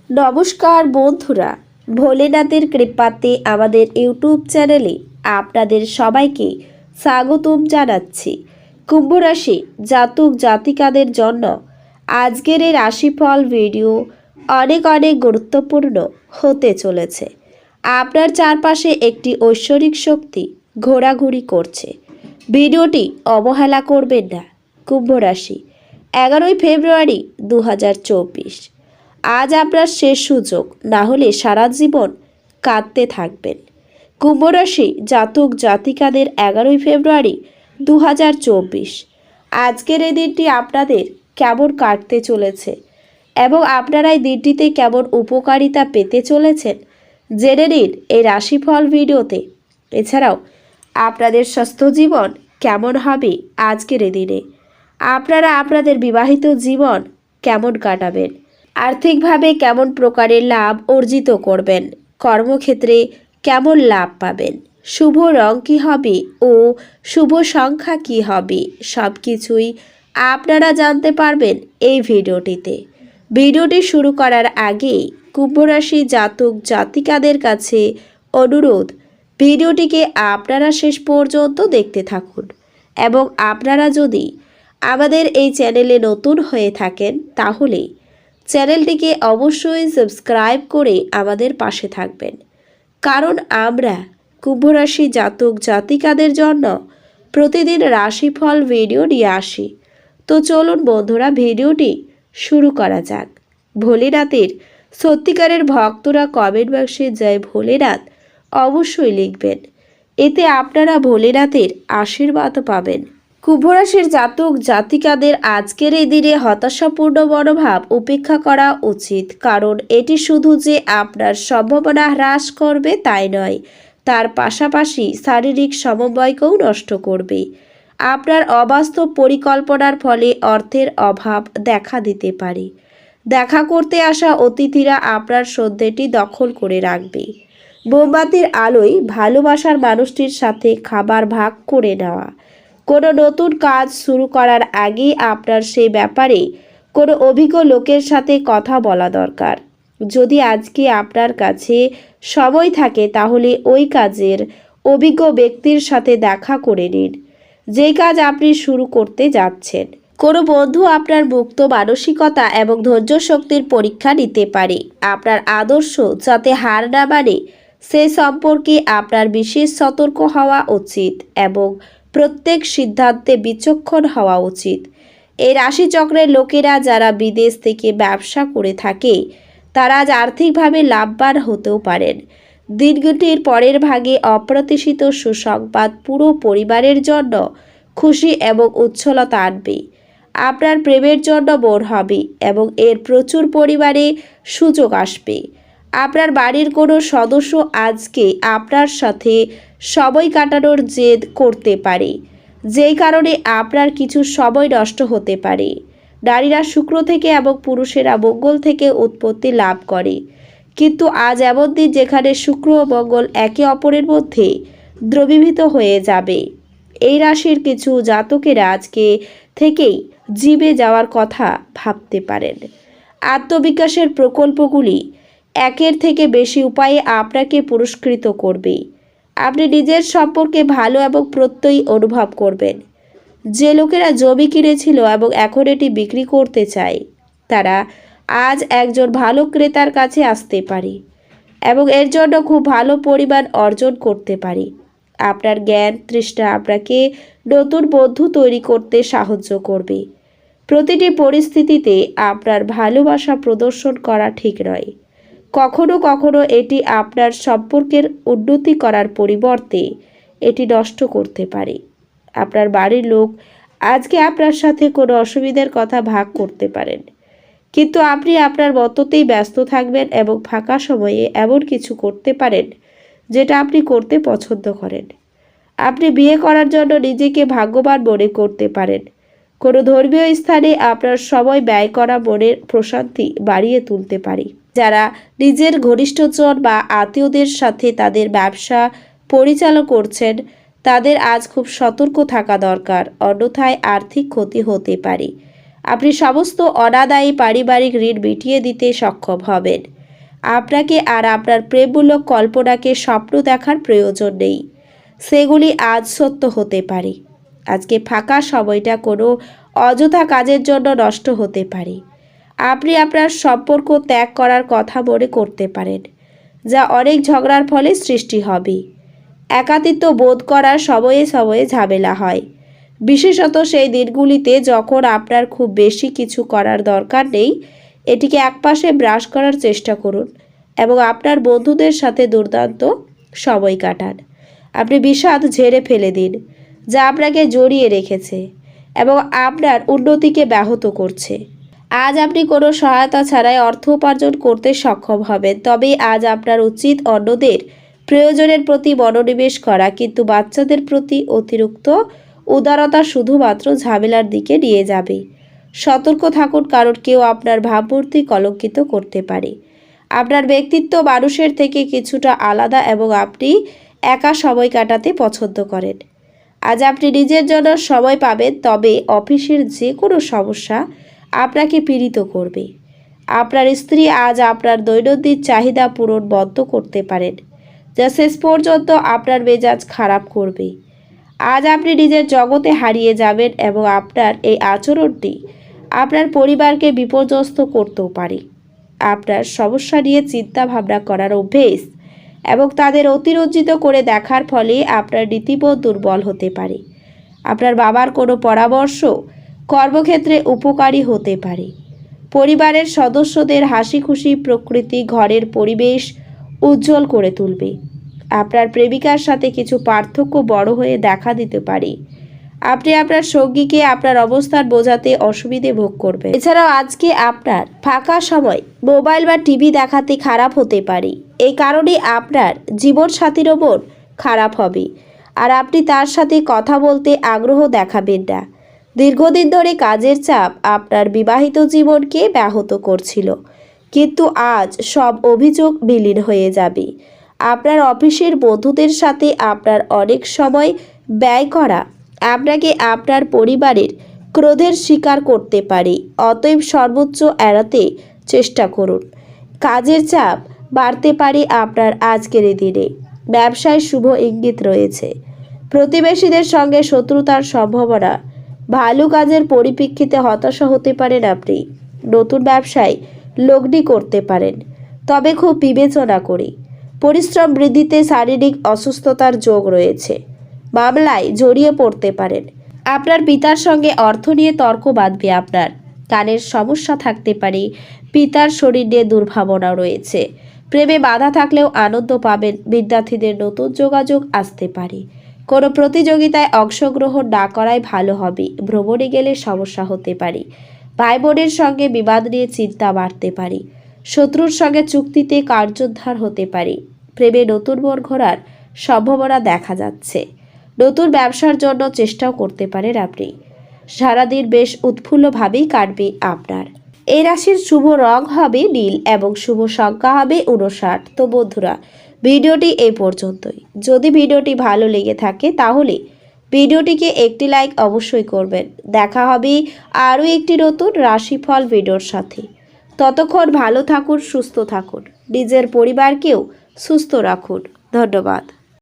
নমস্কার বন্ধুরা, ভোলেনাথের কৃপাতে আমাদের ইউটিউব চ্যানেলে আপনাদের সবাইকে স্বাগতম জানাচ্ছি। কুম্ভ রাশি জাতক জাতিকাদের জন্য আজকের এই রাশিফল ভিডিও অনেক গুরুত্বপূর্ণ হতে চলেছে। আপনার চারপাশে একটি ঐশ্বরিক শক্তি ঘোরাঘুরি করছে। ভিডিওটি অবহেলা করবেন না। কুম্ভ রাশি 11ই ফেব্রুয়ারি 2024। আজ আপনার শেষ সুযোগ, না হলে সারা জীবন কাঁদতে থাকবেন। কুম্ভ রাশি জাতক জাতিকাদের 11ই ফেব্রুয়ারি 2024 আজকের এই দিনটি আপনাদের কেমন কাটতে চলেছে এবং আপনারা এই দিনটিতে কেমন উপকারিতা পেতে চলেছেন জেনে নিন এই রাশিফল ভিডিওতে। এছাড়াও আপনাদের স্বাস্থ্য জীবন কেমন হবে আজকের এই দিনে, আপনারা আপনাদের বিবাহিত জীবন কেমন কাটাবেন, আর্থিকভাবে কেমন প্রকারের লাভ অর্জিত করবেন, কর্মক্ষেত্রে কেমন লাভ পাবেন, শুভ রং কী হবে ও শুভ সংখ্যা কী হবে, সব কিছুই আপনারা জানতে পারবেন এই ভিডিওটিতে। ভিডিওটি শুরু করার আগেই কুম্ভ রাশি জাতক জাতিকাদের কাছে অনুরোধ, ভিডিওটিকে আপনারা শেষ পর্যন্ত দেখতে থাকুন এবং আপনারা যদি আমাদের এই চ্যানেলে নতুন হয়ে থাকেন তাহলে চ্যানেলটিকে অবশ্যই সাবস্ক্রাইব করে আমাদের পাশে থাকবেন, কারণ আমরা কুম্ভ রাশি জাতক জাতিকাদের জন্য প্রতিদিন রাশিফল ভিডিও নিয়ে আসি। তো চলুন বন্ধুরা, ভিডিওটি শুরু করা যাক। ভোলেনাথের সত্যিকারের ভক্তরা কমেন্ট বক্সে জয় ভোলেনাথ অবশ্যই লিখবেন, এতে আপনারা ভোলেনাথের আশীর্বাদ পাবেন। কুম্ভ রাশির জাতক জাতিকাদের আজকের এই দিনে হতাশাপূর্ণ মনোভাব উপেক্ষা করা উচিত, কারণ এটি শুধু যে আপনার সম্ভাবনা হ্রাস করবে তাই নয়, তার পাশাপাশি শারীরিক সমন্বয়কেও নষ্ট করবে। আপনার অবাস্তব পরিকল্পনার ফলে অর্থের অভাব দেখা দিতে পারে। দেখা করতে আসা অতিথিরা আপনার সন্ধ্যেটি দখল করে রাখবে। মোমবাতির আলোয় ভালোবাসার মানুষটির সাথে খাবার ভাগ করে নেওয়া। কোনো নতুন কাজ শুরু করার আগেই আপনার সেই ব্যাপারে কোনো অভিজ্ঞ লোকের সাথে কথা বলা দরকার। যদি আজকে আপনার কাছে সময় থাকে তাহলে ওই কাজের অভিজ্ঞ ব্যক্তির সাথে দেখা করে নিন, যেই কাজ আপনি শুরু করতে যাচ্ছেন। কোনো বন্ধু আপনার মুক্ত মানসিকতা এবং ধৈর্য শক্তির পরীক্ষা নিতে পারে। আপনার আদর্শ যাতে হার না মানে সে সম্পর্কে আপনার বিশেষ সতর্ক হওয়া উচিত এবং প্রত্যেক সিদ্ধান্তে বিচক্ষণ হওয়া উচিত। এই রাশিচক্রের লোকেরা যারা বিদেশ থেকে ব্যবসা করে থাকে তারা আজ আর্থিকভাবে লাভবান হতেও পারেন। দিনটির পরের ভাগে অপ্রত্যাশিত সুসংবাদ পুরো পরিবারের জন্য খুশি এবং উচ্ছলতা আনবে। আপনার প্রেমের জন্য মন হবে এবং এর প্রচুর পরিমাণে সুযোগ আসবে। আপনার বাড়ির কোনো সদস্য আজকে আপনার সাথে সময় কাটানোর জেদ করতে পারে, যেই কারণে আপনার কিছু সময় নষ্ট হতে পারে। নারীরা শুক্র থেকে এবং পুরুষেরা মঙ্গল থেকে উৎপত্তি লাভ করে, কিন্তু আজ এমন দিন যেখানে শুক্র ও মঙ্গল একে অপরের মধ্যে দ্রবীভূত হয়ে যাবে। এই রাশির কিছু জাতকেরা আজকে থেকেই জিমে যাওয়ার কথা ভাবতে পারেন। আত্মবিকাশের প্রকল্পগুলি একের থেকে বেশি উপায়ে আপনাকে পুরস্কৃত করবে। আপনি নিজের সম্পর্কে ভালো এবং প্রত্যয়ী অনুভব করবেন। যে লোকেরা জমি কিনেছিল এবং এখন এটি বিক্রি করতে চায় তারা আজ একজন ভালো ক্রেতার কাছে আসতে পারে এবং এর জন্য খুব ভালো পরিমাণ অর্জন করতে পারে। আপনার জ্ঞান তৃষ্ণা আপনাকে নতুন বন্ধু তৈরি করতে সাহায্য করবে। প্রতিটি পরিস্থিতিতে আপনার ভালোবাসা প্রদর্শন করা ঠিক নয়। কখনো কখনো এটি আপনার সম্পর্কের উন্নতি করার পরিবর্তে এটি নষ্ট করতে পারে। আপনার বাড়ির লোক আজকে আপনার সাথে কোনো অসুবিধার কথা ভাগ করতে পারেন, কিন্তু আপনি আপনার মততেই ব্যস্ত থাকবেন এবং ফাঁকা সময়ে এমন কিছু করতে পারেন যেটা আপনি করতে পছন্দ করেন। আপনি বিয়ে করার জন্য নিজেকে ভাগ্যবান মনে করতে পারেন। কোনো ধর্মীয় স্থানে আপনার সময় ব্যয় করা মনের প্রশান্তি বাড়িয়ে তুলতে পারে। যারা নিজের ঘনিষ্ঠজন বা আত্মীয়দের সাথে তাদের ব্যবসা পরিচালনা করছেন তাদের আজ খুব সতর্ক থাকা দরকার, অন্যথায় আর্থিক ক্ষতি হতে পারে। আপনি সমস্ত অনাদায়ী পারিবারিক ঋণ মিটিয়ে দিতে সক্ষম হবেন। আপনাকে আর আপনার প্রেমমূলক কল্পনাকে স্বপ্ন দেখার প্রয়োজন নেই, সেগুলি আজ সত্য হতে পারে। আজকে ফাঁকা সময়টা কোনো অযথা কাজের জন্য নষ্ট হতে পারে। আপনি আপনার সম্পর্ক ত্যাগ করার কথা মনে করতে পারেন, যা অনেক ঝগড়ার ফলে সৃষ্টি হবে। একাকিত্ব বোধ করার সময়ে সময়ে ঝামেলা হয়, বিশেষত সেই দিনগুলিতে যখন আপনার খুব বেশি কিছু করার দরকার নেই। এটিকে একপাশে ব্রাশ করার চেষ্টা করুন এবং আপনার বন্ধুদের সাথে দুর্দান্ত সময় কাটান। আপনি বিষাদ ঝেড়ে ফেলে দিন, যা আপনাকে জড়িয়ে রেখেছে এবং আপনার উন্নতিকে ব্যাহত করছে। আজ আপনি কোনো সহায়তা ছাড়াই অর্থ উপার্জন করতে সক্ষম হবেন, তবে আজ আপনার উচিত অন্যদের প্রয়োজনের প্রতি মনোনিবেশ করা, কিন্তু বাচ্চাদের প্রতি অতিরিক্ত উদারতা শুধুমাত্র ঝামেলার দিকে নিয়ে যাবে। সতর্ক থাকুন, কারণ কেউ আপনার ভাবমূর্তি কলঙ্কিত করতে পারে। আপনার ব্যক্তিত্ব মানুষের থেকে কিছুটা আলাদা এবং আপনি একা সময় কাটাতে পছন্দ করেন। আজ আপনি নিজের জন্য সময় পাবেন, তবে অফিসের যে কোনো সমস্যা আপনাকে পীড়িত করবে। আপনার স্ত্রী আজ আপনার দৈনন্দিন চাহিদা পূরণ বন্ধ করতে পারেন, যা শেষ পর্যন্ত আপনার মেজাজ খারাপ করবে। আজ আপনি নিজের জগতে হারিয়ে যাবেন এবং আপনার এই আচরণটি আপনার পরিবারকে বিপর্যস্ত করতেও পারে। আপনার সমস্যা নিয়ে চিন্তা ভাবনা করার অভ্যেস এবং তাদের অতিরঞ্জিত করে দেখার ফলে আপনার নীতিবোধ দুর্বল হতে পারে। আপনার বাবার কোনো পরামর্শ কর্মক্ষেত্রে উপকারী হতে পারে। পরিবারের সদস্যদের হাসি খুশি প্রকৃতি ঘরের পরিবেশ উজ্জ্বল করে তুলবে। আপনার প্রেমিকার সাথে কিছু পার্থক্য বড় হয়ে দেখা দিতে পারে। আপনি আপনার সঙ্গীকে আপনার অবস্থান বোঝাতে অসুবিধে ভোগ করবেন। এছাড়াও আজকে আপনার ফাঁকা সময় মোবাইল বা টিভি দেখাতে খারাপ হতে পারে। এই কারণে আপনার জীবনসাথীরও মন খারাপ হবে আর আপনি তার সাথে কথা বলতে আগ্রহ দেখাবেন না। দীর্ঘদিন ধরে কাজের চাপ আপনার বিবাহিত জীবনকে ব্যাহত করছিল, কিন্তু আজ সব অভিযোগ বিলীন হয়ে যাবে। আপনার অফিসের বন্ধুদের সাথে আপনার অনেক সময় ব্যয় করা আপনাকে আপনার পরিবারের ক্রোধের শিকার করতে পারে, অতএব সর্বোচ্চ এড়াতে চেষ্টা করুন। কাজের চাপ বাড়তে পারে আপনার আজকের দিনে। ব্যবসায় শুভ ইঙ্গিত রয়েছে। প্রতিবেশীদের সঙ্গে শত্রুতার সম্ভাবনা। ভালো কাজের পরিপ্রেক্ষিতে হতাশা হতে পারেন আপনি। নতুন ব্যবসায় লগ্নি করতে পারেন, তবে খুব বিবেচনা করে। পরিশ্রম বৃদ্ধিতে শারীরিক অসুস্থতার যোগ রয়েছে। মামলায় জড়িয়ে পড়তে পারেন। আপনার পিতার সঙ্গে অর্থ নিয়ে তর্ক বাঁধবে আপনার। কানের সমস্যা থাকতে পারে। পিতার শরীর নিয়ে দুর্ভাবনা রয়েছে। প্রেমে বাধা থাকলেও আনন্দ পাবেন। বিদ্যার্থীদের নতুন যোগাযোগ আসতে পারে। কোনো প্রতিযোগিতায় অংশগ্রহণ না করাই ভালো হবে। ভ্রমণে গেলে সমস্যা হতে পারে। ভাই বোনের সঙ্গে বিবাদ নিয়ে চিন্তা বাড়তে পারে। শত্রুর সঙ্গে চুক্তিতে কার্যোদ্ধার হতে পারে। প্রেমে নতুন মোড় ঘোরার সম্ভাবনা দেখা যাচ্ছে। নতুন ব্যবসার জন্য চেষ্টাও করতে পারেন আপনি। সারাদিন বেশ উৎফুল্লভাবেই কাটবে আপনার। এই রাশির শুভ রং হবে নীল এবং শুভ সংখ্যা হবে 59। তো বন্ধুরা, ভিডিওটি এই পর্যন্তই। যদি ভিডিওটি ভালো লেগে থাকে তাহলে ভিডিওটিকে একটি লাইক অবশ্যই করবেন। দেখা হবে আরও একটি নতুন রাশিফল ভিডিওর সাথে। ততক্ষণ ভালো থাকুন, সুস্থ থাকুন, নিজের পরিবারকেও সুস্থ রাখুন। ধন্যবাদ।